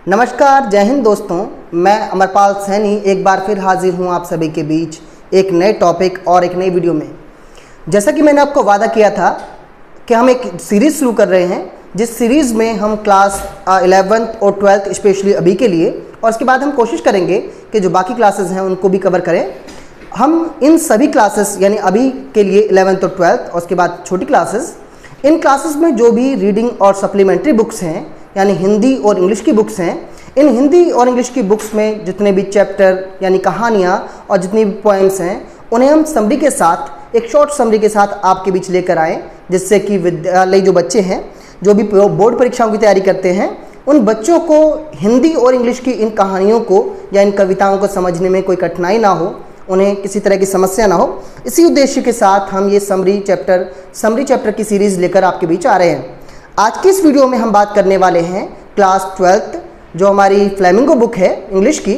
नमस्कार, जय हिंद दोस्तों। मैं अमरपाल सैनी एक बार फिर हाजिर हूँ आप सभी के बीच एक नए टॉपिक और एक नई वीडियो में। जैसा कि मैंने आपको वादा किया था कि हम एक सीरीज़ शुरू कर रहे हैं, जिस सीरीज़ में हम क्लास 11th और 12th स्पेशली अभी के लिए, और उसके बाद हम कोशिश करेंगे कि जो बाकी क्लासेस हैं उनको भी कवर करें। हम इन सभी क्लासेस यानी अभी के लिए 11th और 12th और उसके बाद छोटी क्लासेस, इन क्लासेस में जो भी रीडिंग और सप्लीमेंट्री बुक्स हैं यानी हिंदी और इंग्लिश की बुक्स हैं, इन हिंदी और इंग्लिश की बुक्स में जितने भी चैप्टर यानी कहानियाँ और जितनी भी पोएम्स हैं उन्हें हम समरी के साथ, एक शॉर्ट समरी के साथ आपके बीच लेकर आएँ, जिससे कि विद्यालय जो बच्चे हैं जो भी बोर्ड परीक्षाओं की तैयारी करते हैं उन बच्चों को हिंदी और इंग्लिश की इन कहानियों को या इन कविताओं को समझने में कोई कठिनाई ना हो, उन्हें किसी तरह की समस्या ना हो। इसी उद्देश्य के साथ हम ये समरी चैप्टर की सीरीज़ लेकर आपके बीच आ रहे हैं। आज की इस वीडियो में हम बात करने वाले हैं क्लास 12th जो हमारी फ्लेमिंगो बुक है इंग्लिश की।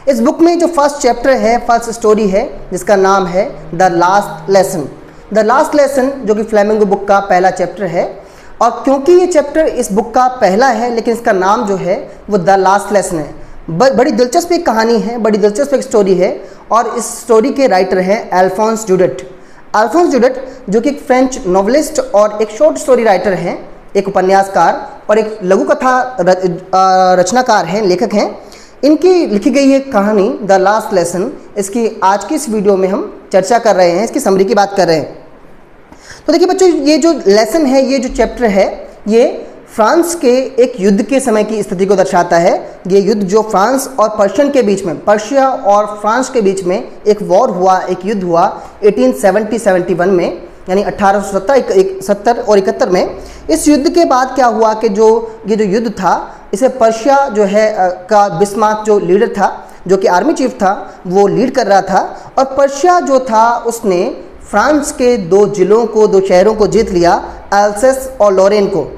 इस बुक में जो फर्स्ट चैप्टर है, फर्स्ट स्टोरी है, जिसका नाम है the last lesson. The last lesson जो कि फ्लेमिंगो बुक का पहला चैप्टर है, और क्योंकि ये चैप्टर इस बुक का पहला है लेकिन इसका नाम जो है वो द लास्ट लेसन है। बड़ी दिलचस्प एक कहानी है, बड़ी दिलचस्प एक स्टोरी है, और इस स्टोरी के राइटर हैं अल्फोंस ड्यूडेट। अल्फोंस ड्यूडेट जो कि एक फ्रेंच नॉवलिस्ट और एक शॉर्ट स्टोरी राइटर हैं, एक उपन्यासकार और एक लघु कथा रचनाकार हैं, लेखक हैं। इनकी लिखी गई है कहानी द लास्ट लेसन, इसकी आज की इस वीडियो में हम चर्चा कर रहे हैं, इसकी समरी की बात कर रहे हैं। तो देखिए बच्चों, ये जो लेसन है, ये जो चैप्टर है, ये फ्रांस के एक युद्ध के समय की स्थिति को दर्शाता है। ये युद्ध जो फ्रांस और पर्शियन के बीच में, पर्शिया और फ्रांस के बीच में एक वॉर हुआ, एक युद्ध हुआ 1870-71 में, यानी 1870 और 71 में। इस युद्ध के बाद क्या हुआ कि ये जो युद्ध था, इसे पर्शिया जो है का बिस्मार्क जो लीडर था, जो कि आर्मी चीफ था, वो लीड कर रहा था। और पर्शिया जो था उसने फ्रांस के दो जिलों को, दो शहरों को जीत लिया, अल्सेस और लोरेन को।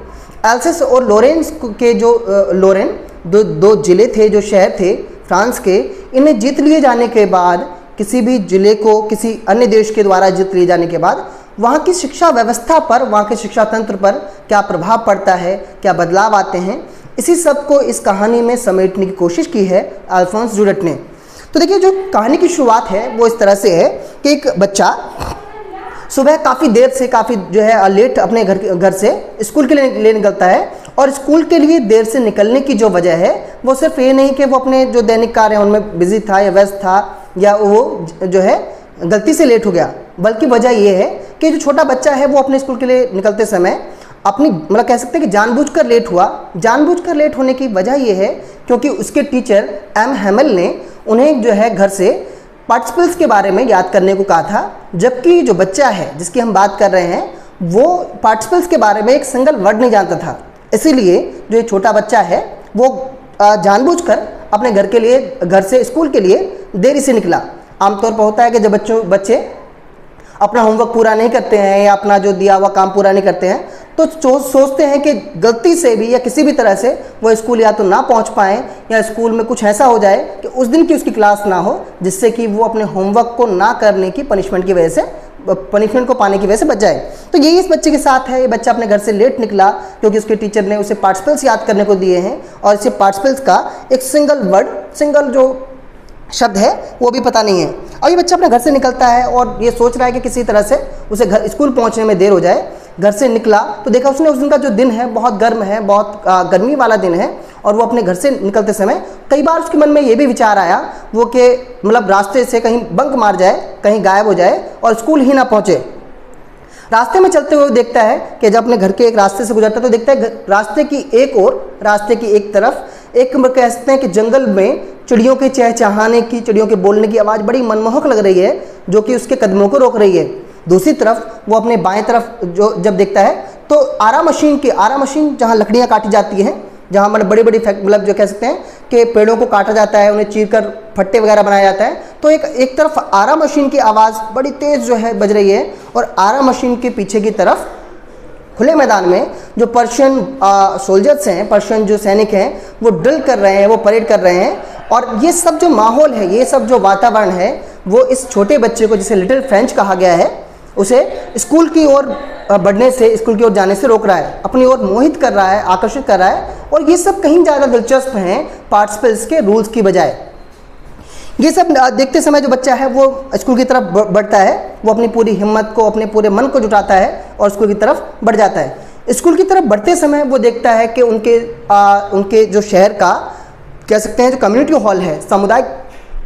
अल्सेस और लोरेन के जो लोरेन दो जिले थे, जो शहर थे फ्रांस के, इन्हें जीत लिए जाने के बाद, किसी भी जिले को किसी अन्य देश के द्वारा जीत लिए जाने के बाद वहाँ की शिक्षा व्यवस्था पर, वहाँ के शिक्षा तंत्र पर क्या प्रभाव पड़ता है, क्या बदलाव आते हैं, इसी सब को इस कहानी में समेटने की कोशिश की है अल्फोंस ड्यूडेट ने। तो देखिए, जो कहानी की शुरुआत है वो इस तरह से है कि एक बच्चा सुबह काफ़ी देर से, काफ़ी जो है लेट अपने घर से स्कूल के लिए निकलता है। और स्कूल के लिए देर से निकलने की जो वजह है वो सिर्फ ये नहीं कि वो अपने जो दैनिक कार्य हैं उनमें बिजी था या व्यस्त था, या वो जो है गलती से लेट हो गया, बल्कि वजह ये है कि जो छोटा बच्चा है वो अपने स्कूल के लिए निकलते समय अपनी, मतलब कह सकते हैं कि जानबूझकर लेट हुआ। जानबूझकर लेट होने की वजह ये है क्योंकि उसके टीचर एम हैमल ने उन्हें जो है घर से पार्टिसिपल्स के बारे में याद करने को कहा था, जबकि जो बच्चा है जिसकी हम बात कर रहे हैं वो पार्टिसिपल्स के बारे में एक सिंगल वर्ड नहीं जानता था। इसीलिए जो ये छोटा बच्चा है वो जानबूझकर अपने घर से स्कूल के लिए देरी से निकला। आमतौर पर होता है कि जब बच्चे अपना होमवर्क पूरा नहीं करते हैं या अपना जो दिया हुआ काम पूरा नहीं करते हैं तो सोचते हैं कि गलती से भी या किसी भी तरह से वो स्कूल या तो ना पहुंच पाएँ, या स्कूल में कुछ ऐसा हो जाए कि उस दिन की उसकी क्लास ना हो, जिससे कि वो अपने होमवर्क को ना करने की पनिशमेंट को पाने की वजह से बच जाए। तो यही इस बच्चे के साथ है। ये बच्चा अपने घर से लेट निकला क्योंकि उसके टीचर ने उसे पार्टिसिपल्स याद करने को दिए हैं, और इसे पार्टिसिपल्स का एक सिंगल जो शब्द है वो भी पता नहीं है। और ये बच्चा अपने घर से निकलता है और ये सोच रहा है कि किसी तरह से उसे स्कूल पहुंचने में देर हो जाए। घर से निकला तो देखा उसने उस दिन का जो दिन है बहुत गर्म है, बहुत गर्मी वाला दिन है, और वो अपने घर से निकलते समय कई बार उसके मन में ये भी विचार आया वो कि मतलब रास्ते से कहीं बंक मार जाए, कहीं गायब हो जाए और स्कूल ही ना पहुँचे। रास्ते में चलते हुए देखता है कि जब अपने घर के एक रास्ते से गुजरता है तो देखता है रास्ते की एक तरफ एक कह सकते हैं कि जंगल में चिड़ियों के चहचहाने की, चिड़ियों के बोलने की आवाज़ बड़ी मनमोहक लग रही है, जो कि उसके कदमों को रोक रही है। दूसरी तरफ वो अपने बाएं तरफ जब देखता है तो आरा मशीन जहाँ लकड़ियाँ काटी जाती हैं, जहाँ मतलब बड़ी मतलब जो कह सकते हैं कि पेड़ों को काटा जाता है, उन्हें चीरकर फट्टे वगैरह बनाया जाता है, तो एक तरफ आरा मशीन की आवाज़ बड़ी तेज़ जो है बज रही है, और आरा मशीन के पीछे की तरफ खुले मैदान में जो पर्शियन सोल्जर्स हैं, पर्शियन जो सैनिक हैं, वो ड्रिल कर रहे हैं, वो परेड कर रहे हैं। और ये सब जो माहौल है, ये सब जो वातावरण है, वो इस छोटे बच्चे को, जिसे लिटिल फ्रेंच कहा गया है, उसे स्कूल की ओर बढ़ने से, स्कूल की ओर जाने से रोक रहा है, अपनी ओर मोहित कर रहा है, आकर्षित कर रहा है। और ये सब कहीं ज़्यादा दिलचस्प हैं पार्टिसिपल्स के रूल्स की बजाय। ये सब देखते समय जो बच्चा है वो स्कूल की तरफ बढ़ता है, वो अपनी पूरी हिम्मत को, अपने पूरे मन को जुटाता है और स्कूल की तरफ बढ़ जाता है। स्कूल की तरफ बढ़ते समय वो देखता है कि उनके जो शहर का कह सकते हैं जो कम्युनिटी हॉल है, सामुदायिक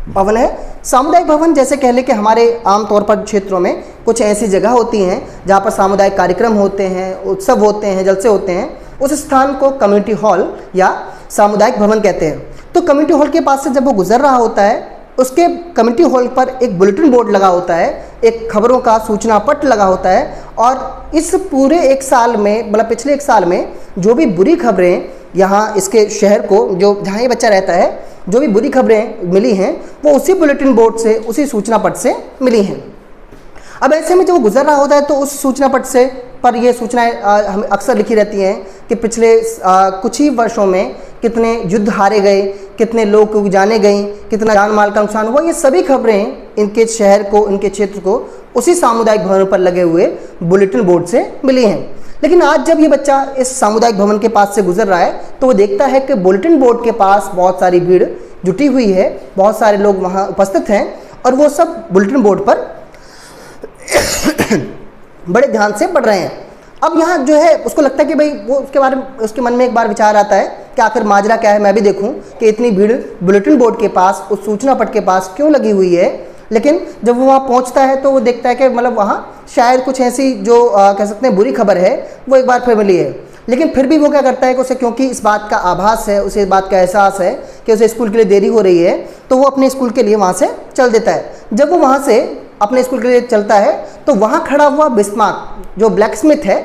भवन है। सामुदायिक भवन जैसे कह लें कि हमारे आमतौर पर क्षेत्रों में कुछ ऐसी जगह होती हैं जहाँ पर सामुदायिक कार्यक्रम होते हैं, उत्सव होते हैं, जलसे होते हैं, उस स्थान को कम्युनिटी हॉल या सामुदायिक भवन कहते हैं। तो कम्युनिटी हॉल के पास से जब वो गुजर रहा होता है, उसके कम्युनिटी हॉल पर एक बुलेटिन बोर्ड लगा होता है, एक खबरों का सूचना पट लगा होता है। और इस पूरे एक साल में, मतलब पिछले एक साल में जो भी बुरी खबरें यहाँ इसके शहर को, जो जहाँ ये बच्चा रहता है, जो भी बुरी खबरें मिली हैं वो उसी बुलेटिन बोर्ड से, उसी सूचना पट से मिली हैं। अब ऐसे में जब वो गुजर रहा होता है तो उस सूचना पट से पर ये सूचनाएं हम अक्सर लिखी रहती हैं कि पिछले कुछ ही वर्षों में कितने युद्ध हारे गए, कितने लोग जाने गए, कितना जान माल का नुकसान हुआ। ये सभी खबरें इनके शहर को, इनके क्षेत्र को उसी सामुदायिक भवन पर लगे हुए बुलेटिन बोर्ड से मिली हैं। लेकिन आज जब ये बच्चा इस सामुदायिक भवन के पास से गुजर रहा है तो वो देखता है कि बुलेटिन बोर्ड के पास बहुत सारी भीड़ जुटी हुई है, बहुत सारे लोग वहाँ उपस्थित हैं और वो सब बुलेटिन बोर्ड पर बड़े ध्यान से पढ़ रहे हैं। अब यहाँ जो है उसको लगता है कि भाई वो उसके बारे में, उसके मन में एक बार विचार आता है कि आखिर माजरा क्या है, मैं भी देखूँ कि इतनी भीड़ बुलेटिन बोर्ड के पास, उस सूचना पट के पास क्यों लगी हुई है। लेकिन जब वो वहाँ पहुँचता है तो वो देखता है कि मतलब वहाँ शायद कुछ ऐसी जो कह सकते हैं बुरी खबर है वो एक बार फिर मिली है। लेकिन फिर भी वो क्या करता है कि उसे, क्योंकि इस बात का आभास है, उसे इस बात का एहसास है कि उसे स्कूल के लिए देरी हो रही है, तो वो अपने स्कूल के लिए वहाँ से चल देता है। जब वो वहाँ से अपने स्कूल के लिए चलता है तो वहाँ खड़ा हुआ बिस्मार्क जो ब्लैक स्मिथ है,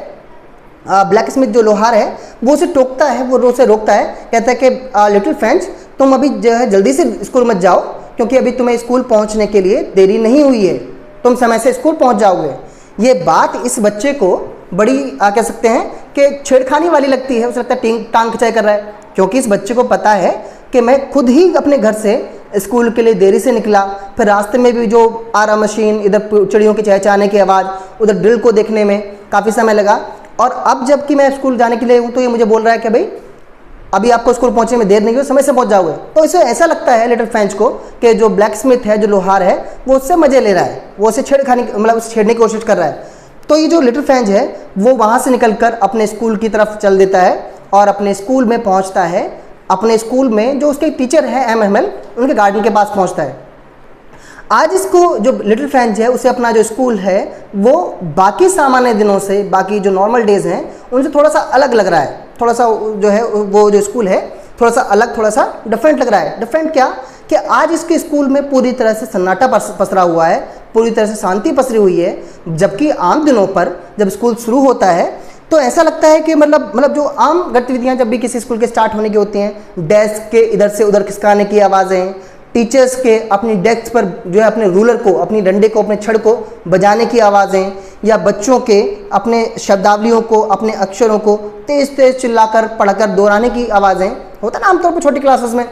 ब्लैक स्मिथ जो लोहार है, वो उसे टोकता है, वो उसे रोकता है, कहता है कि लिटिल फ्रेंच, तुम अभी जो है जल्दी से स्कूल मत जाओ क्योंकि अभी तुम्हें स्कूल पहुंचने के लिए देरी नहीं हुई है, तुम समय से स्कूल पहुंच जाओगे। ये बात इस बच्चे को बड़ी कह सकते हैं कि छेड़खानी वाली लगती है। उसे लगता है टांग खिंचाई कर रहा है, क्योंकि इस बच्चे को पता है कि मैं खुद ही अपने घर से स्कूल के लिए देरी से निकला, फिर रास्ते में भी जो आरा मशीन, इधर चिड़ियों की चहचहाने की आवाज़, उधर ड्रिल को देखने में काफ़ी समय लगा, और अब जबकि मैं स्कूल जाने के लिए हूँ तो ये मुझे बोल रहा है कि भाई अभी आपको स्कूल पहुंचने में देर नहीं हो, समय से पहुंच जाओगे। तो इसे ऐसा लगता है लिटिल फ्रेंच को कि जो ब्लैक स्मिथ है, जो लोहार है, वो उससे मजे ले रहा है, वो उसे छेड़खानी, मतलब उसे छेड़ने की कोशिश कर रहा है। तो ये जो लिटिल फ्रेंच है वो वहाँ से निकलकर अपने स्कूल की तरफ चल देता है और अपने स्कूल में पहुँचता है। अपने स्कूल में जो उसके टीचर हैं MML, उनके गार्डन के पास पहुँचता है। आज इसको, जो लिटिल फ्रेंच है, उसे अपना जो स्कूल है वो बाकी सामान्य दिनों से, बाकी जो नॉर्मल डेज हैं उनसे थोड़ा सा अलग लग रहा है। थोड़ा सा जो है वो जो स्कूल है थोड़ा सा अलग, थोड़ा सा डिफरेंट लग रहा है। डिफरेंट क्या कि आज इसके स्कूल में पूरी तरह से सन्नाटा पसरा हुआ है, पूरी तरह से शांति पसरी हुई है। जबकि आम दिनों पर जब स्कूल शुरू होता है तो ऐसा लगता है कि मतलब जो आम गतिविधियाँ जब भी किसी स्कूल के स्टार्ट होने की होती हैं, डेस्क के इधर से उधर खिसकाने की आवाज़ें, टीचर्स के अपनी डेस्क पर जो है अपने रूलर को, अपनी डंडे को, अपने छड़ को बजाने की आवाज़ें, या बच्चों के अपने शब्दावलियों को, अपने अक्षरों को तेज़ तेज़ चिल्लाकर पढ़कर दोहराने की आवाज़ें। होता है ना आमतौर पर छोटी क्लासेस में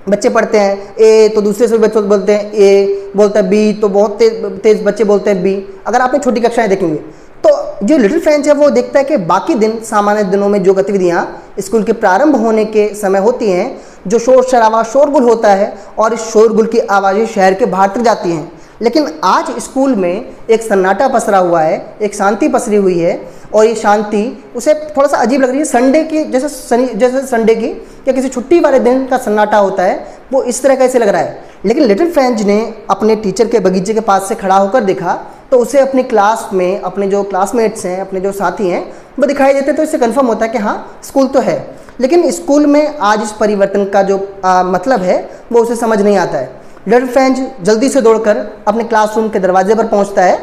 बच्चे पढ़ते हैं ए तो दूसरे से बच्चे बोलते हैं ए, बोलता है बी तो बहुत तेज़ बच्चे बोलते हैं बी, अगर आपने छोटी कक्षाएँ देखेंगे। तो जो लिटिल फ्रेंच है वो देखता है कि बाकी दिन, सामान्य दिनों में जो गतिविधियाँ स्कूल के प्रारंभ होने के समय होती हैं, जो शोर शराबा, शोरगुल होता है और इस शोरगुल की आवाज़ें शहर के बाहर तक जाती हैं, लेकिन आज स्कूल में एक सन्नाटा पसरा हुआ है, एक शांति पसरी हुई है। और ये शांति उसे थोड़ा सा अजीब लग रही है, संडे की जैसे संडे की या किसी छुट्टी वाले दिन का सन्नाटा होता है, वो इस तरह का इसे लग रहा है। लेकिन लिटिल फ्रेंच ने अपने टीचर के बगीचे के पास से खड़ा होकर देखा तो उसे अपनी क्लास में अपने जो क्लासमेट्स हैं, अपने जो साथी हैं, वो दिखाई देते, तो इससे कंफर्म होता है कि हाँ स्कूल तो है। लेकिन स्कूल में आज इस परिवर्तन का जो मतलब है वो उसे समझ नहीं आता है। लिटिल फ्रेंच जल्दी से दौड़कर अपने क्लासरूम के दरवाजे पर पहुंचता है।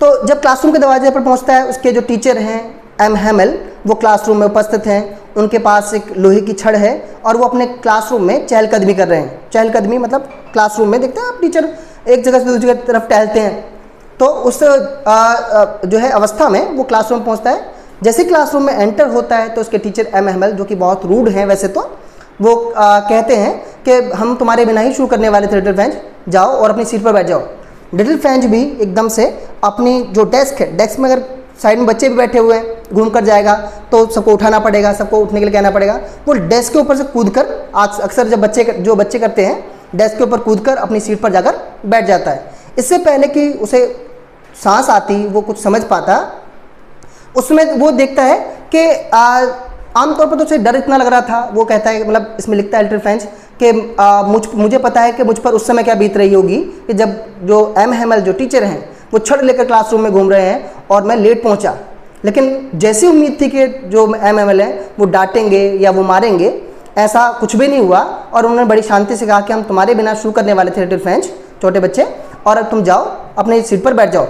तो जब क्लासरूम के दरवाजे पर पहुंचता है, उसके जो टीचर हैं MML, वो क्लासरूम में उपस्थित हैं। उनके पास एक लोहे की छड़ है और वो अपने क्लासरूम में चहलकदमी कर रहे हैं। चहलकदमी मतलब क्लासरूम में देखते हैं आप, टीचर एक जगह से दूसरी तरफ टहलते हैं। तो उस जो है अवस्था में वो क्लासरूम पहुंचता है। जैसे क्लासरूम में एंटर होता है तो उसके टीचर MML, जो कि बहुत रूड हैं वैसे तो, वो कहते हैं कि हम तुम्हारे बिना ही शुरू करने वाले थे लिटिल फ्रेंच, जाओ और अपनी सीट पर बैठ जाओ। लिटिल फ्रेंच भी एकदम से अपनी जो डेस्क है, डेस्क में अगर साइड में बच्चे भी बैठे हुए हैं, घूम कर जाएगा तो सबको उठाना पड़ेगा, सबको उठने के लिए कहना पड़ेगा। वो डेस्क के ऊपर से कूद कर, अक्सर जब बच्चे करते हैं, डेस्क के ऊपर कूद कर अपनी सीट पर जाकर बैठ जाता है। इससे पहले कि उसे सांस आती, वो कुछ समझ पाता, उसमें वो देखता है कि आमतौर पर तो उसे डर इतना लग रहा था, वो कहता है, मतलब इसमें लिखता है लिटिल फ्रेंच कि मुझे पता है कि मुझ पर उस समय क्या बीत रही होगी कि जब जो एम हैमेल जो टीचर हैं वो छड़ लेकर क्लासरूम में घूम रहे हैं और मैं लेट पहुंचा। लेकिन जैसी उम्मीद थी कि जो एम हैमेल हैं वो डांटेंगे या वो मारेंगे, ऐसा कुछ भी नहीं हुआ और उन्होंने बड़ी शांति से कहा कि हम तुम्हारे बिना शुरू करने वाले थे लिटिल फ्रेंच, छोटे बच्चे, और अब तुम जाओ अपनी सीट पर बैठ जाओ।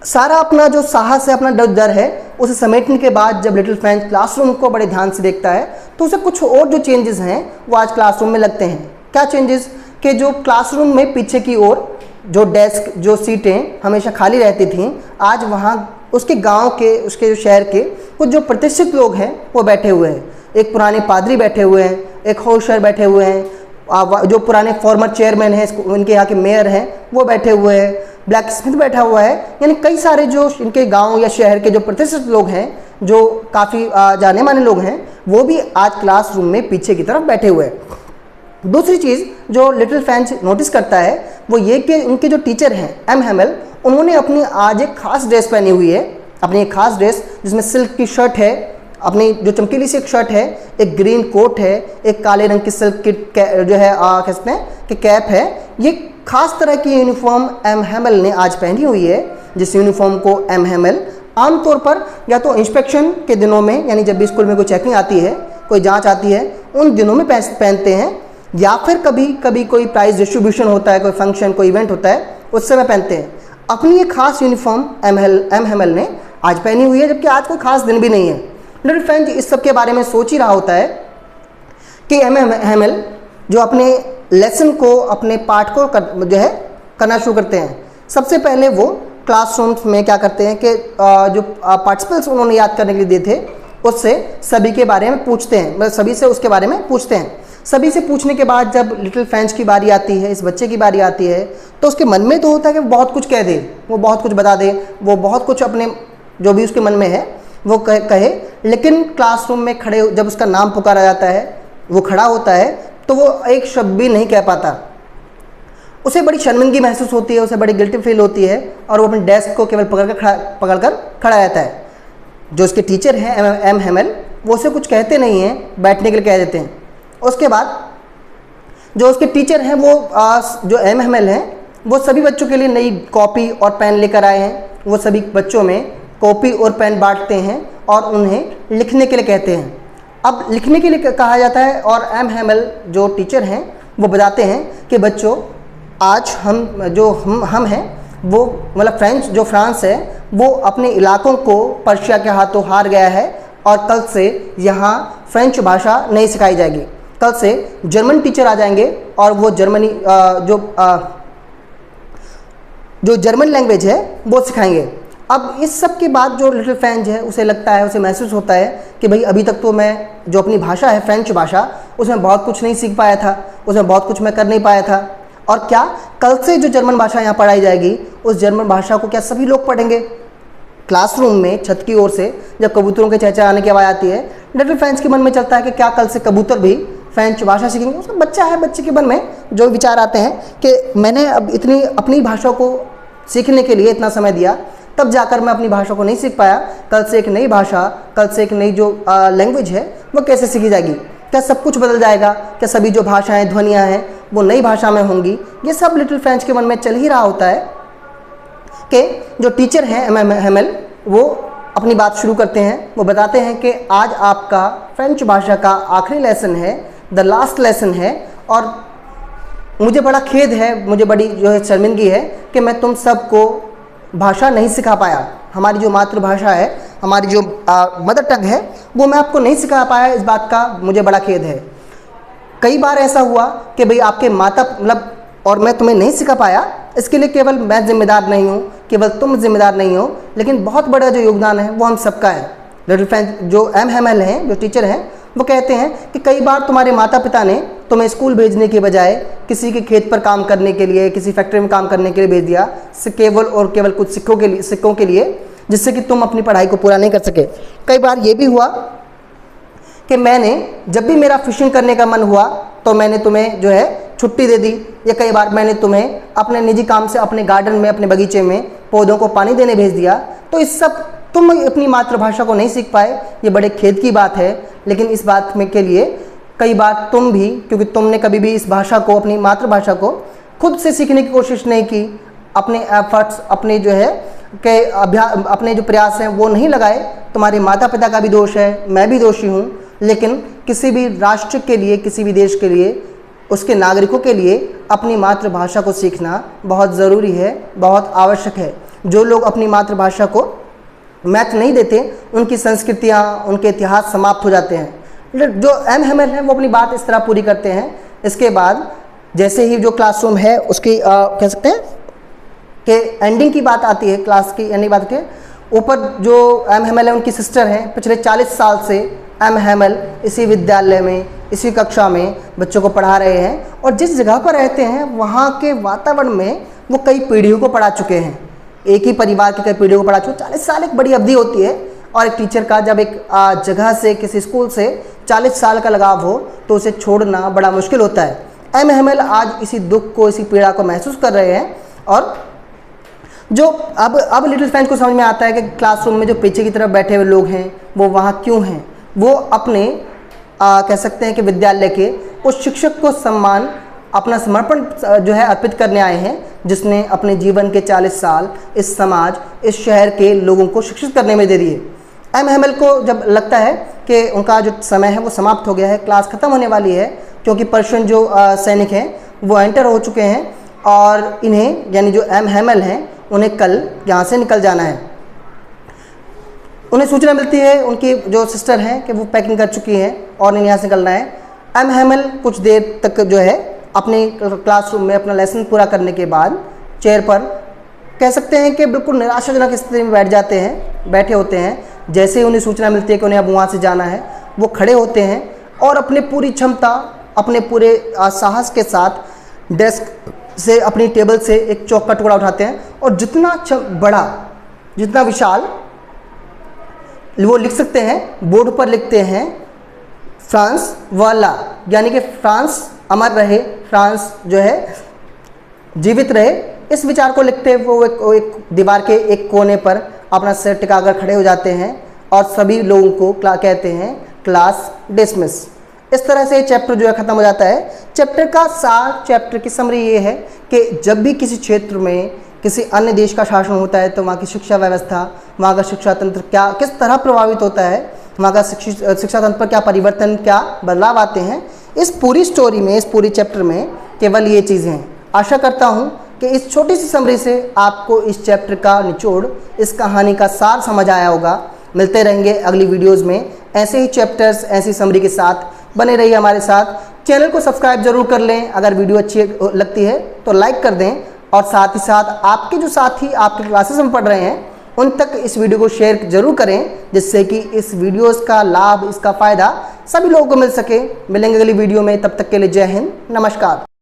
सारा अपना जो साहस है, अपना डर है, उसे समेटने के बाद जब लिटिल फ्रेंच क्लासरूम को बड़े ध्यान से देखता है तो उसे कुछ और जो चेंजेस हैं वो आज क्लासरूम में लगते हैं। क्या चेंजेस? कि जो क्लासरूम में पीछे की ओर जो डेस्क, जो सीटें हमेशा खाली रहती थीं, आज वहाँ उसके गांव के, उसके जो शहर के कुछ जो प्रतिष्ठित लोग हैं वो बैठे हुए हैं। एक पुराने पादरी बैठे हुए हैं, एक होशर बैठे हुए हैं, जो पुराने फॉर्मर चेयरमैन हैं, उनके यहाँ के मेयर हैं वो बैठे हुए हैं, ब्लैक स्मिथ बैठा हुआ है। यानी कई सारे जो इनके गांव या शहर के जो प्रतिष्ठित लोग हैं, जो काफ़ी जाने माने लोग हैं, वो भी आज क्लासरूम में पीछे की तरफ बैठे हुए हैं। दूसरी चीज़ जो लिटिल फ्रेंच नोटिस करता है वो ये कि उनके जो टीचर हैं एम हैमेल, उन्होंने अपनी आज एक खास ड्रेस पहनी हुई है, अपनी एक खास ड्रेस जिसमें सिल्क की शर्ट है, अपनी जो चमकीली सी एक शर्ट है, एक ग्रीन कोट है, एक काले रंग की सिल्क की जो है कहते हैं कि कैप है। ये खास तरह की यूनिफॉर्म एम हैमेल ने आज पहनी हुई है, जिस यूनिफॉर्म को एम हैमेल आमतौर पर या तो इंस्पेक्शन के दिनों में, यानी जब भी स्कूल में कोई चेकिंग आती है, कोई जांच आती है, उन दिनों में पहनते हैं, या फिर कभी कभी कोई प्राइज डिस्ट्रीब्यूशन होता है, कोई फंक्शन, कोई इवेंट होता है, उस समय पहनते हैं। अपनी एक खास यूनिफॉर्म एम हैमेल ने आज पहनी हुई है, जबकि आज कोई खास दिन भी नहीं है। लिटिल फ्रेंच इस सब के बारे में सोच ही रहा होता है कि एम हैमेल जो अपने लेसन को, अपने पाठ को जो है करना शुरू करते हैं। सबसे पहले वो क्लासरूम्स में क्या करते हैं कि जो पार्टिसिपल्स उन्होंने याद करने के लिए दिए थे उससे सभी के बारे में पूछते हैं, मतलब सभी से उसके बारे में पूछते हैं। सभी से पूछने के बाद जब लिटिल फ्रेंच की बारी आती है, इस बच्चे की बारी आती है, तो उसके मन में तो होता है कि वो बहुत कुछ कह दे, वो बहुत कुछ बता दे, वो बहुत कुछ अपने जो भी उसके मन में है वो कहे। लेकिन क्लासरूम में खड़े जब उसका नाम पुकारा जाता है, वो खड़ा होता है, तो वो एक शब्द भी नहीं कह पाता। उसे बड़ी शर्मिंदगी महसूस होती है, उसे बड़ी गिल्टी फील होती है और वो अपने डेस्क को केवल पकड़ कर खड़ा रहता है। जो उसके टीचर हैं एम हैमेल, वो उसे कुछ कहते नहीं हैं, बैठने के लिए कह देते हैं। उसके बाद जो उसके टीचर हैं वो जो एम हैमेल हैं, वो सभी बच्चों के लिए नई कॉपी और पेन लेकर आए हैं। वो सभी बच्चों में कॉपी और पेन बांटते हैं और उन्हें लिखने के लिए कहते हैं। अब लिखने के लिए कहा जाता है और एम हैमेल जो टीचर हैं वो बताते हैं कि बच्चों, आज हम हैं वो, मतलब फ्रांस है, वो अपने इलाकों को पर्शिया के हाथों हार गया है और कल से यहाँ फ्रेंच भाषा नहीं सिखाई जाएगी। कल से जर्मन टीचर आ जाएंगे और वो जो जर्मन लैंग्वेज है वो सिखाएंगे। अब इस सब के बाद जो लिटिल फ्रेंच है उसे लगता है, उसे महसूस होता है कि भाई अभी तक तो मैं जो अपनी भाषा है फ्रेंच भाषा, उसमें बहुत कुछ नहीं सीख पाया था, उसमें बहुत कुछ मैं कर नहीं पाया था। और क्या कल से जो जर्मन भाषा यहाँ पढ़ाई जाएगी, उस जर्मन भाषा को क्या सभी लोग पढ़ेंगे? क्लासरूम में छत की ओर से जब कबूतरों के चहचहाने की आवाज़ आती है, लिटिल फ्रेंच के मन में चलता है कि क्या कल से कबूतर भी फ्रेंच भाषा सीखेंगे? उसका बच्चा है, बच्चे के मन में जो विचार आते हैं कि मैंने अब इतनी अपनी भाषा को सीखने के लिए इतना समय दिया, तब जाकर मैं अपनी भाषा को नहीं सीख पाया, कल से एक नई भाषा, कल से एक नई जो लैंग्वेज है वो कैसे सीखी जाएगी? क्या सब कुछ बदल जाएगा? क्या सभी जो भाषाएं, ध्वनियाँ हैं वो नई भाषा में होंगी? ये सब लिटिल फ्रेंच के मन में चल ही रहा होता है कि जो टीचर हैं एम हैमेल, वो अपनी बात शुरू करते हैं। वो बताते हैं कि आज आपका फ्रेंच भाषा का आखिरी लेसन है, द लास्ट लेसन है, और मुझे बड़ा खेद है, मुझे बड़ी जो है शर्मिंदगी है कि मैं तुम सबको भाषा नहीं सिखा पाया। हमारी जो मातृभाषा है, हमारी जो मदर टंग है, वो मैं आपको नहीं सिखा पाया। इस बात का मुझे बड़ा खेद है। कई बार ऐसा हुआ कि भाई आपके माता, मतलब, और मैं तुम्हें नहीं सिखा पाया, इसके लिए केवल मैं जिम्मेदार नहीं हूँ, केवल तुम जिम्मेदार नहीं हो, लेकिन बहुत बड़ा जो योगदान है वो हम सबका है। लिटिल फ्रेंच जो एम हैमेल हैं, जो टीचर हैं, वो कहते हैं कि कई बार तुम्हारे माता पिता ने तुम्हें स्कूल भेजने के बजाय किसी के खेत पर काम करने के लिए, किसी फैक्ट्री में काम करने के लिए भेज दिया, केवल और केवल कुछ सिक्कों के लिए, जिससे कि तुम अपनी पढ़ाई को पूरा नहीं कर सके। कई बार ये भी हुआ कि मैंने जब भी मेरा फिशिंग करने का मन हुआ तो मैंने तुम्हें जो है छुट्टी दे दी, या कई बार मैंने तुम्हें अपने निजी काम से अपने गार्डन में, अपने बगीचे में पौधों को पानी देने भेज दिया। तो इस सब तुम अपनी मातृभाषा को नहीं सीख पाए, ये बड़े खेद की बात है। लेकिन इस बात में के लिए कई बार तुम भी, क्योंकि तुमने कभी भी इस भाषा को, अपनी मातृभाषा को खुद से सीखने की कोशिश नहीं की, अपने एफर्ट्स, अपने जो है के अपने जो प्रयास हैं वो नहीं लगाए। तुम्हारे माता पिता का भी दोष है, मैं भी दोषी हूँ। लेकिन किसी भी राष्ट्र के लिए, किसी भी देश के लिए, उसके नागरिकों के लिए अपनी मातृभाषा को सीखना बहुत ज़रूरी है, बहुत आवश्यक है। जो लोग अपनी मातृभाषा को महत्व नहीं देते, उनकी संस्कृतियाँ, उनके इतिहास समाप्त हो जाते हैं। जो एम हेमल हैं वो अपनी बात इस तरह पूरी करते हैं। इसके बाद जैसे ही जो क्लासरूम है उसकी कह सकते हैं कि एंडिंग की बात आती है, क्लास की एंडिंग बात के ऊपर जो एम हेमल है उनकी सिस्टर हैं, पिछले 40 साल से एम हेमल इसी विद्यालय में, इसी कक्षा में बच्चों को पढ़ा रहे हैं। और जिस जगह पर रहते हैं वहाँ के वातावरण में वो कई पीढ़ियों को पढ़ा चुके हैं, एक ही परिवार की कई पीढ़ियों को पढ़ा चुके। 40 साल एक बड़ी अवधि होती है, और एक टीचर का जब एक जगह से, किसी स्कूल से 40 साल का लगाव हो तो उसे छोड़ना बड़ा मुश्किल होता है। एम हेमल आज इसी दुख को, इसी पीड़ा को महसूस कर रहे हैं। और जो अब लिटिल फ्रेंच को समझ में आता है कि क्लासरूम में जो पीछे की तरफ बैठे हुए लोग हैं वो वहाँ क्यों हैं। वो अपने कह सकते हैं कि विद्यालय के उस शिक्षक को सम्मान, अपना समर्पण जो है अर्पित करने आए हैं, जिसने अपने जीवन के 40 साल इस समाज, इस शहर के लोगों को शिक्षित करने में दे दिए। एम हेमल को जब लगता है कि उनका जो समय है वो समाप्त हो गया है, क्लास ख़त्म होने वाली है, क्योंकि पर्शियन जो सैनिक हैं वो एंटर हो चुके हैं और इन्हें, यानी जो एम हेमल हैं, उन्हें कल यहाँ से निकल जाना है। उन्हें सूचना मिलती है, उनकी जो सिस्टर हैं, कि वो पैकिंग कर चुकी हैं और इन्हें यहाँ से निकलना है। एम हेमल कुछ देर तक जो है अपने क्लासरूम में अपना लेसन पूरा करने के बाद चेयर पर, कह सकते हैं कि बिल्कुल निराशाजनक स्थिति में बैठे होते हैं। जैसे ही उन्हें सूचना मिलती है कि उन्हें अब वहाँ से जाना है, वो खड़े होते हैं और अपने पूरी क्षमता, अपने पूरे साहस के साथ डेस्क से, अपनी टेबल से एक चौक का टुकड़ा उठाते हैं और जितना बड़ा, जितना विशाल वो लिख सकते हैं, बोर्ड पर लिखते हैं फ्रांस वाला, यानी कि फ्रांस अमर रहे, फ्रांस जो है जीवित रहे। इस विचार को लिखते वो एक दीवार के एक कोने पर अपना सिर टिकाकर खड़े हो जाते हैं और सभी लोगों को कहते हैं क्लास डिसमिस। इस तरह से चैप्टर जो है ख़त्म हो जाता है। चैप्टर का सार, चैप्टर की समरी ये है कि जब भी किसी क्षेत्र में किसी अन्य देश का शासन होता है तो वहाँ की शिक्षा व्यवस्था, वहाँ का शिक्षा तंत्र किस तरह प्रभावित होता है, वहाँ का शिक्षा तंत्र पर क्या परिवर्तन, क्या बदलाव आते हैं। इस पूरी स्टोरी में, इस पूरी चैप्टर में केवल ये चीज़ें हैं। आशा करता हूँ कि इस छोटी सी समरी से आपको इस चैप्टर का निचोड़, इस कहानी का सार समझ आया होगा। मिलते रहेंगे अगली वीडियोज़ में ऐसे ही चैप्टर्स, ऐसी समरी के साथ। बने रहिए हमारे साथ। चैनल को सब्सक्राइब जरूर कर लें, अगर वीडियो अच्छी लगती है तो लाइक कर दें, और साथ ही साथ आपके जो साथी आपके क्लासेस में पढ़ रहे हैं उन तक इस वीडियो को शेयर जरूर करें, जिससे कि इस वीडियोस का लाभ, इसका फ़ायदा सभी लोगों को मिल सके। मिलेंगे अगली वीडियो में, तब तक के लिए जय हिंद, नमस्कार।